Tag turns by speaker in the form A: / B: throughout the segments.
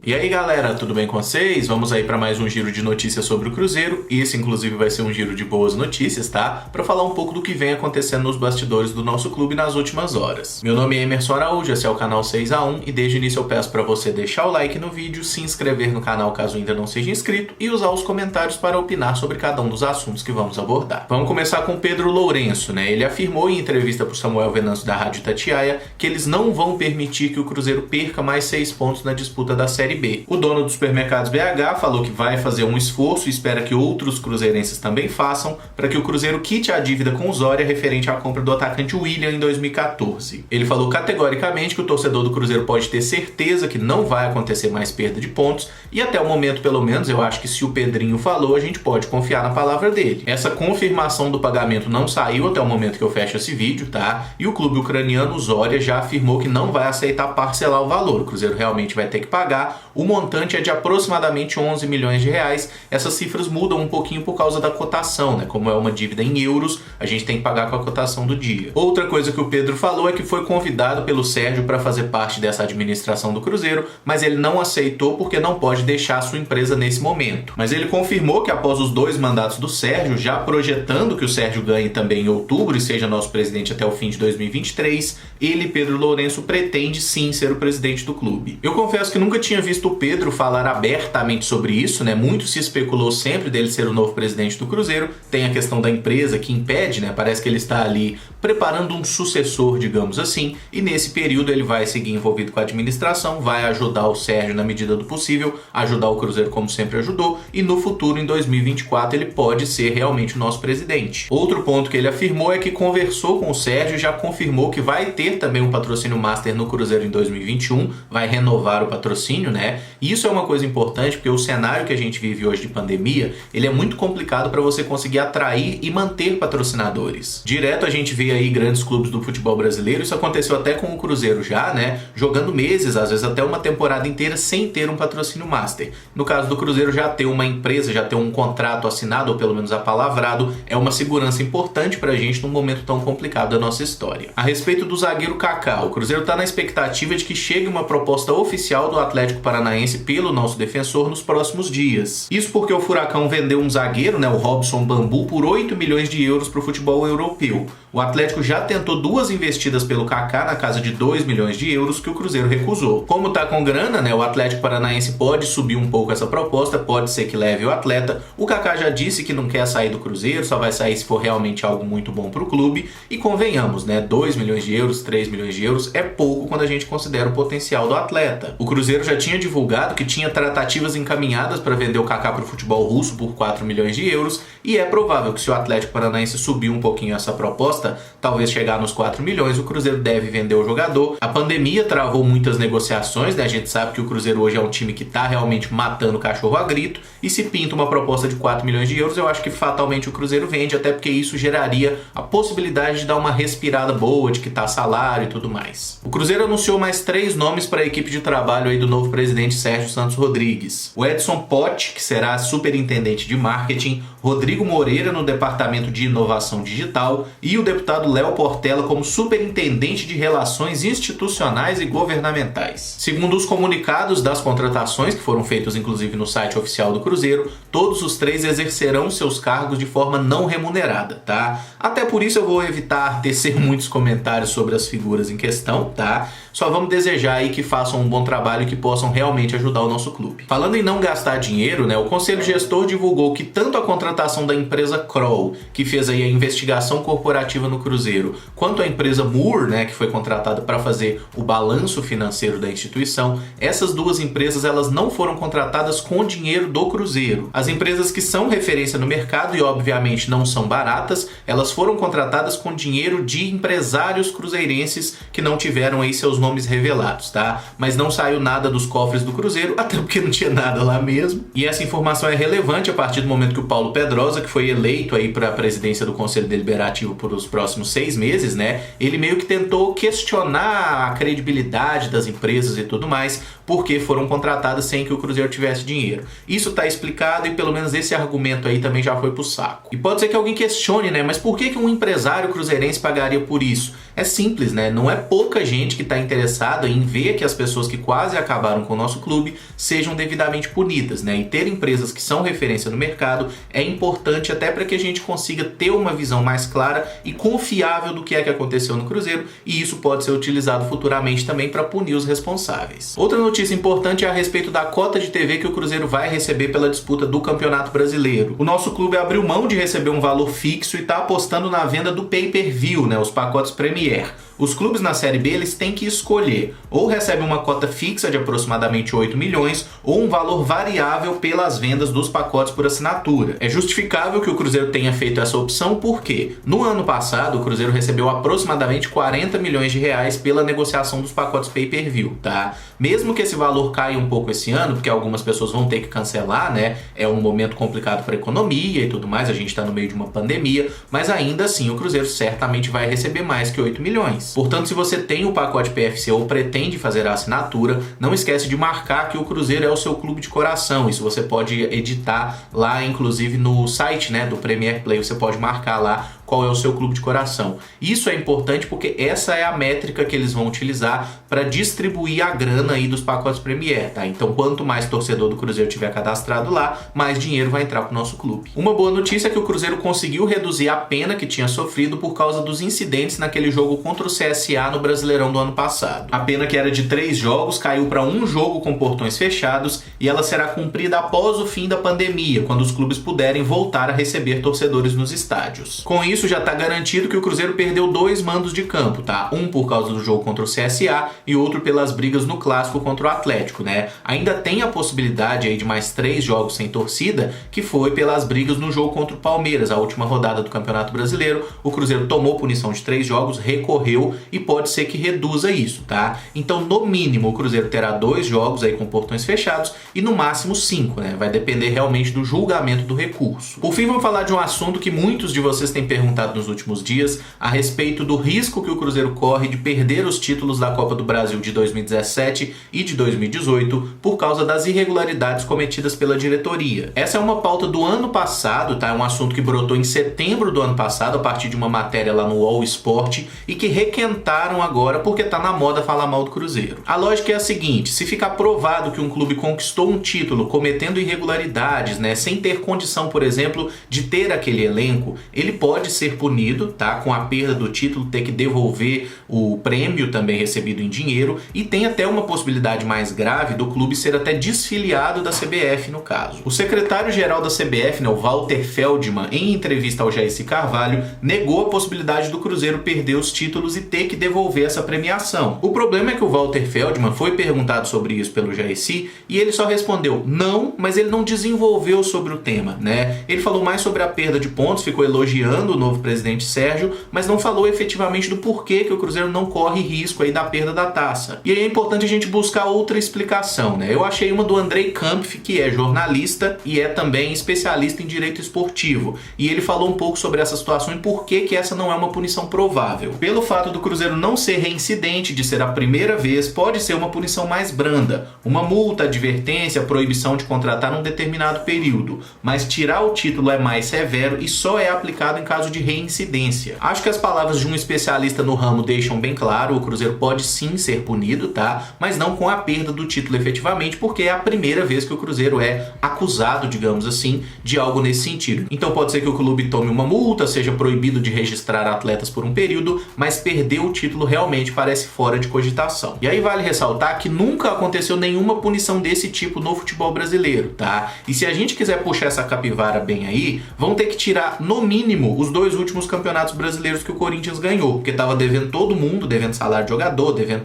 A: E aí galera, tudo bem com vocês? Vamos aí para mais um giro de notícias sobre o Cruzeiro. E esse inclusive vai ser um giro de boas notícias, tá? Para falar um pouco do que vem acontecendo nos bastidores do nosso clube nas últimas horas. Meu nome é Emerson Araújo, esse é o canal 6x1 e desde o início eu peço para você deixar o like no vídeo, se inscrever no canal caso ainda não seja inscrito e usar os comentários para opinar sobre cada um dos assuntos que vamos abordar. Vamos começar com Pedro Lourenço, né? Ele afirmou em entrevista para o Samuel Venâncio da Rádio Itatiaia que eles não vão permitir que o Cruzeiro perca mais 6 pontos na disputa da Série B. O dono dos supermercados BH falou que vai fazer um esforço e espera que outros cruzeirenses também façam para que o Cruzeiro quite a dívida com o Zória referente à compra do atacante William em 2014. Ele falou categoricamente que o torcedor do Cruzeiro pode ter certeza que não vai acontecer mais perda de pontos e até o momento, pelo menos, eu acho que se o Pedrinho falou, a gente pode confiar na palavra dele. Essa confirmação do pagamento não saiu até o momento que eu fecho esse vídeo, tá? E o clube ucraniano Zória já afirmou que não vai aceitar parcelar o valor. O Cruzeiro realmente vai ter que pagar. O montante é de aproximadamente 11 milhões de reais. Essas cifras mudam um pouquinho por causa da cotação, né? Como é uma dívida em euros, a gente tem que pagar com a cotação do dia. Outra coisa que o Pedro falou é que foi convidado pelo Sérgio para fazer parte dessa administração do Cruzeiro, mas ele não aceitou porque não pode deixar a sua empresa nesse momento. Mas ele confirmou que após os 2 mandatos do Sérgio, já projetando que o Sérgio ganhe também em outubro e seja nosso presidente até o fim de 2023, ele, Pedro Lourenço, pretende sim ser o presidente do clube. Eu confesso que nunca tinha visto o Pedro falar abertamente sobre isso, né? Muito se especulou sempre dele ser o novo presidente do Cruzeiro. Tem a questão da empresa que impede, né? Parece que ele está ali preparando um sucessor, digamos assim, e nesse período ele vai seguir envolvido com a administração, vai ajudar o Sérgio na medida do possível, ajudar o Cruzeiro como sempre ajudou, e no futuro, em 2024, ele pode ser realmente o nosso presidente. Outro ponto que ele afirmou é que conversou com o Sérgio e já confirmou que vai ter também um patrocínio master no Cruzeiro em 2021, vai renovar o patrocínio, né? E isso é uma coisa importante porque o cenário que a gente vive hoje de pandemia, ele é muito complicado para você conseguir atrair e manter patrocinadores. Direto a gente vê aí grandes clubes do futebol brasileiro, isso aconteceu até com o Cruzeiro já, né? Jogando meses, às vezes até uma temporada inteira sem ter um patrocínio master. No caso do Cruzeiro, já ter uma empresa, já ter um contrato assinado, ou pelo menos apalavrado, é uma segurança importante pra gente num momento tão complicado da nossa história. A respeito do zagueiro Kaká, o Cruzeiro tá na expectativa de que chegue uma proposta oficial do Atlético Paranaense pelo nosso defensor nos próximos dias. Isso porque o Furacão vendeu um zagueiro, né, o Robson Bambu, por 8 milhões de euros para o futebol europeu. O Atlético já tentou 2 investidas pelo Kaká na casa de 2 milhões de euros que o Cruzeiro recusou. Como tá com grana, né, o Atlético Paranaense pode subir um pouco essa proposta, pode ser que leve o atleta. O Kaká já disse que não quer sair do Cruzeiro, só vai sair se for realmente algo muito bom para o clube. E convenhamos, né, 2 milhões de euros, 3 milhões de euros é pouco quando a gente considera o potencial do atleta. O Cruzeiro já tinha divulgado que tinha tratativas encaminhadas para vender o Kaká para o futebol russo por 4 milhões de euros e é provável que se o Atlético Paranaense subir um pouquinho essa proposta, talvez chegar nos 4 milhões, o Cruzeiro deve vender o jogador. A pandemia travou muitas negociações, né? A gente sabe que o Cruzeiro hoje é um time que está realmente matando o cachorro a grito e se pinta uma proposta de 4 milhões de euros, eu acho que fatalmente o Cruzeiro vende, até porque isso geraria a possibilidade de dar uma respirada boa, de quitar salário e tudo mais. O Cruzeiro anunciou mais 3 nomes para a equipe de trabalho aí do novo presidente Sérgio Santos Rodrigues. O Edson Pote, que será superintendente de marketing, Rodrigo Moreira no departamento de inovação digital e o deputado Léo Portela como superintendente de relações institucionais e governamentais. Segundo os comunicados das contratações, que foram feitos inclusive no site oficial do Cruzeiro, todos os 3 exercerão seus cargos de forma não remunerada, tá? Até por isso eu vou evitar tecer muitos comentários sobre as figuras em questão, tá? Só vamos desejar aí que façam um bom trabalho e que possam realmente ajudar o nosso clube. Falando em não gastar dinheiro, né, o Conselho Gestor divulgou que tanto a contratação da empresa Kroll, que fez aí a investigação corporativa no Cruzeiro, quanto a empresa Moore, né, que foi contratada para fazer o balanço financeiro da instituição, essas 2 empresas elas não foram contratadas com dinheiro do Cruzeiro. As empresas que são referência no mercado e obviamente não são baratas, elas foram contratadas com dinheiro de empresários cruzeirenses que não tiveram aí seus nomes revelados, tá? Mas não saiu nada dos cofres do Cruzeiro, até porque não tinha nada lá mesmo. E essa informação é relevante a partir do momento que o Paulo Pedrosa, que foi eleito aí para a presidência do Conselho Deliberativo por os próximos 6 meses, né? Ele meio que tentou questionar a credibilidade das empresas e tudo mais, porque foram contratadas sem que o Cruzeiro tivesse dinheiro. Isso tá explicado e pelo menos esse argumento aí também já foi pro saco. E pode ser que alguém questione, né? Mas por que um empresário cruzeirense pagaria por isso? É simples, né? Não é pouca gente que está interessada em ver que as pessoas que quase acabaram com com o nosso clube sejam devidamente punidas, né? E ter empresas que são referência no mercado é importante até para que a gente consiga ter uma visão mais clara e confiável do que é que aconteceu no Cruzeiro, e isso pode ser utilizado futuramente também para punir os responsáveis. Outra notícia importante é a respeito da cota de TV que o Cruzeiro vai receber pela disputa do Campeonato Brasileiro. O nosso clube abriu mão de receber um valor fixo e está apostando na venda do pay-per-view, né, os pacotes Premier. Os clubes na Série B eles têm que escolher, ou recebem uma cota fixa de aproximadamente 8 milhões ou um valor variável pelas vendas dos pacotes por assinatura. É justificável que o Cruzeiro tenha feito essa opção porque no ano passado o Cruzeiro recebeu aproximadamente 40 milhões de reais pela negociação dos pacotes pay-per-view, tá? Mesmo que esse valor caia um pouco esse ano, porque algumas pessoas vão ter que cancelar, né? É um momento complicado para a economia e tudo mais, a gente está no meio de uma pandemia, mas ainda assim o Cruzeiro certamente vai receber mais que 8 milhões. Portanto, se você tem o pacote PFC ou pretende fazer a assinatura, não esquece de marcar que o Cruzeiro é o seu clube de coração. Isso você pode editar lá, inclusive no site, né, do Premier Play, você pode marcar lá qual é o seu clube de coração. Isso é importante porque essa é a métrica que eles vão utilizar para distribuir a grana aí dos pacotes Premier, tá? Então, quanto mais torcedor do Cruzeiro tiver cadastrado lá, mais dinheiro vai entrar para o nosso clube. Uma boa notícia é que o Cruzeiro conseguiu reduzir a pena que tinha sofrido por causa dos incidentes naquele jogo contra o CSA no Brasileirão do ano passado. A pena, que era de 3 jogos, caiu para 1 jogo com portões fechados e ela será cumprida após o fim da pandemia, quando os clubes puderem voltar a receber torcedores nos estádios. Com isso, já está garantido que o Cruzeiro perdeu 2 mandos de campo, tá? Um por causa do jogo contra o CSA e outro pelas brigas no clássico contra o Atlético, né? Ainda tem a possibilidade aí de mais 3 jogos sem torcida, que foi pelas brigas no jogo contra o Palmeiras, a última rodada do Campeonato Brasileiro. O Cruzeiro tomou punição de 3 jogos, recorreu e pode ser que reduza isso, tá? Então, no mínimo, o Cruzeiro terá 2 jogos aí com portões fechados e no máximo 5, né? Vai depender realmente do julgamento do recurso. Por fim, vamos falar de um assunto que muitos de vocês têm perguntado nos últimos dias a respeito do risco que o Cruzeiro corre de perder os títulos da Copa do Brasil de 2017 e de 2018 por causa das irregularidades cometidas pela diretoria. Essa é uma pauta do ano passado, tá? É um assunto que brotou em setembro do ano passado a partir de uma matéria lá no UOL Esporte e que requentaram agora porque tá na moda falar mal do Cruzeiro. A lógica é a seguinte: se ficar provado que um clube conquistou um título cometendo irregularidades, né, sem ter condição, por exemplo, de ter aquele elenco, ele pode ser punido, tá? Com a perda do título, ter que devolver o prêmio também recebido em dinheiro, e tem até uma possibilidade mais grave do clube ser até desfiliado da CBF no caso. O secretário-geral da CBF, né, o Walter Feldman, em entrevista ao Jaircy Carvalho, negou a possibilidade do Cruzeiro perder os títulos e ter que devolver essa premiação. O problema é que o Walter Feldman foi perguntado sobre isso pelo Jaircy e ele só respondeu não, mas ele não desenvolveu sobre o tema, né? Ele falou mais sobre a perda de pontos, ficou elogiando o novo presidente Sérgio, mas não falou efetivamente do porquê que o Cruzeiro não corre risco aí da perda da taça. E aí é importante a gente buscar outra explicação, né? Eu achei uma do Andrei Kampf, que é jornalista e é também especialista em direito esportivo, e ele falou um pouco sobre essa situação e por que essa não é uma punição provável. Pelo fato do Cruzeiro não ser reincidente, de ser a primeira vez, pode ser uma punição mais branda, uma multa, advertência, proibição de contratar num determinado período, mas tirar o título é mais severo e só é aplicado em caso de reincidência. Acho que as palavras de um especialista no ramo deixam bem claro: o Cruzeiro pode sim ser punido, tá? Mas não com a perda do título efetivamente, porque é a primeira vez que o Cruzeiro é acusado, digamos assim, de algo nesse sentido. Então pode ser que o clube tome uma multa, seja proibido de registrar atletas por um período, mas perder o título realmente parece fora de cogitação. E aí vale ressaltar que nunca aconteceu nenhuma punição desse tipo no futebol brasileiro, tá? E se a gente quiser puxar essa capivara bem aí, vão ter que tirar no mínimo os 2 últimos campeonatos brasileiros que o Corinthians ganhou, porque tava devendo todo mundo, devendo salário de jogador, devendo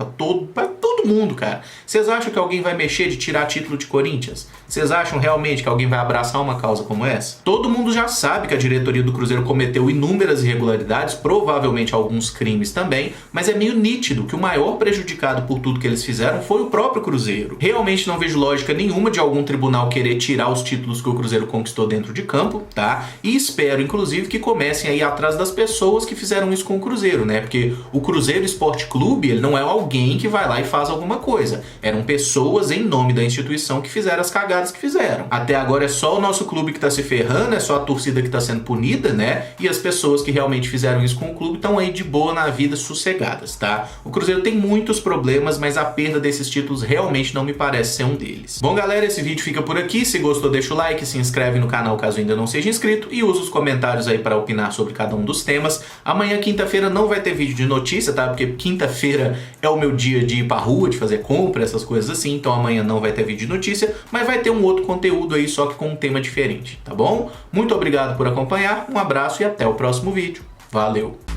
A: pra todo mundo, cara. Vocês acham que alguém vai mexer de tirar título de Corinthians? Vocês acham realmente que alguém vai abraçar uma causa como essa? Todo mundo já sabe que a diretoria do Cruzeiro cometeu inúmeras irregularidades, provavelmente alguns crimes também, mas é meio nítido que o maior prejudicado por tudo que eles fizeram foi o próprio Cruzeiro. Realmente não vejo lógica nenhuma de algum tribunal querer tirar os títulos que o Cruzeiro conquistou dentro de campo, tá? E espero, inclusive, que comecem a ir atrás das pessoas que fizeram isso com o Cruzeiro, né? Porque o Cruzeiro Esporte Clube, ele não é alguém que vai lá e faz alguma coisa. Eram pessoas em nome da instituição que fizeram as cagadas que fizeram. Até agora é só o nosso clube que tá se ferrando, é só a torcida que tá sendo punida, né? E as pessoas que realmente fizeram isso com o clube estão aí de boa na vida, sossegadas, tá? O Cruzeiro tem muitos problemas, mas a perda desses títulos realmente não me parece ser um deles. Bom, galera, esse vídeo fica por aqui. Se gostou, deixa o like, se inscreve no canal caso ainda não seja inscrito e usa os comentários aí para opinar sobre cada um dos temas. Amanhã, quinta-feira, não vai ter vídeo de notícia, tá? Porque quinta-feira é o meu dia de ir pra rua, de fazer compra, essas coisas assim. Então amanhã não vai ter vídeo de notícia, mas vai ter um outro conteúdo aí, só que com um tema diferente, tá bom? Muito obrigado por acompanhar, um abraço e até o próximo vídeo. Valeu!